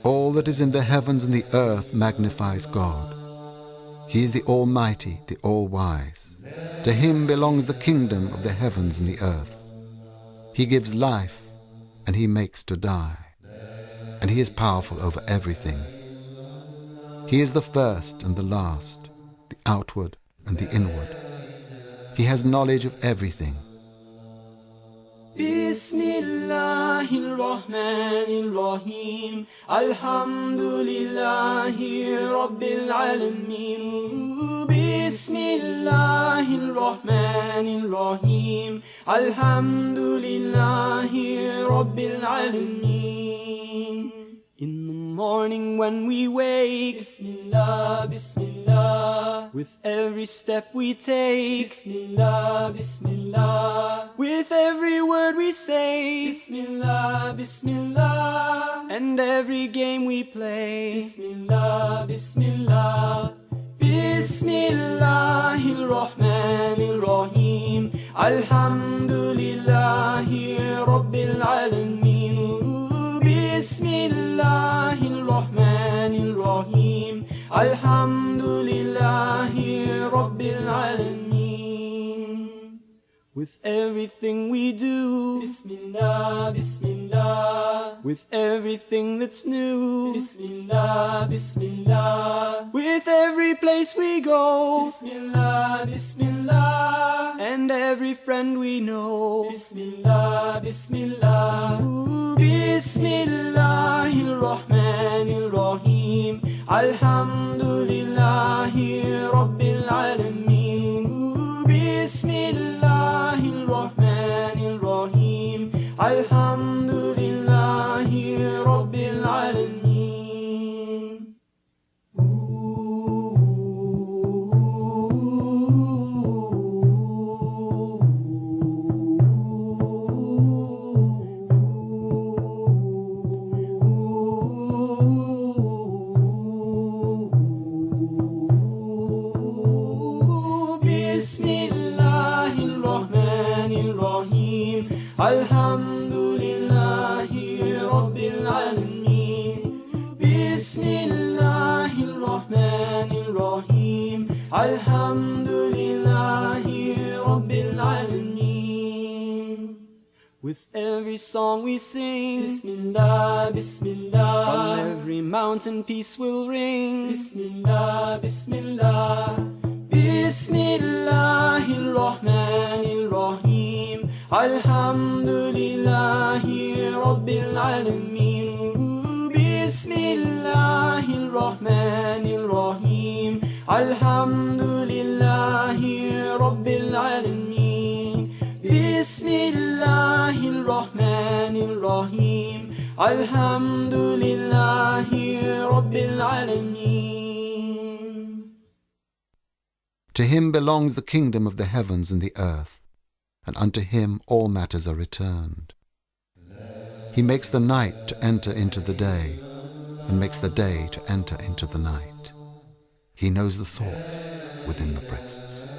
All that is in the heavens and the earth magnifies God. He is the Almighty, the All-Wise. To Him belongs the kingdom of the heavens and the earth. He gives life, and He makes to die. And He is powerful over everything. He is the first and the last, the outward and the inward. He has knowledge of everything. Bismillahi RRahmani Alhamdulillahi Rabbil Alameen. Bismillahi RRahmani Alhamdulillahi Rabbil Alameen. In the morning when we wake, Bismillah, Bismillah. With every step we take, Bismillah, Bismillah. With every word we say, Bismillah, Bismillah. And every game we play, Bismillah, Bismillah. Bismillahi RRahmani Alhamdulillahi Rabbil Alameen. Bismillahi RRahmani Alhamdulillahi Rabbil Alameen. With everything we do, Bismillah, Bismillah. With everything that's new, Bismillah, Bismillah. With every place we go, Bismillah, Bismillah. And every friend we know, Bismillah, Bismillah. Bismillahi RRahmani Alhamdulillahi Rabbil Alameen. Bismillahi RRahmani Alhamdulillahi Rabbil Alameen. Bismillahi RRahmani Alhamdulillahi Rabbil Alameen. Bismillahi RRahmani Alhamdulillahi Rabbil Alameen. With every song we sing, Bismillah, Bismillah. From every mountain peace will ring, Bismillah, Bismillah. Bismillahi RRahmani Alhamdulillahi Rabbil Alameen. Bismillahi RRahmani Alhamdulillahi Rabbil Alameen. Bismillahi RRahmani Alhamdulillahi Rabbil Alameen. To Him belongs the kingdom of the heavens and the earth, and unto Him all matters are returned. He makes the night to enter into the day, and makes the day to enter into the night. He knows the thoughts within the breasts.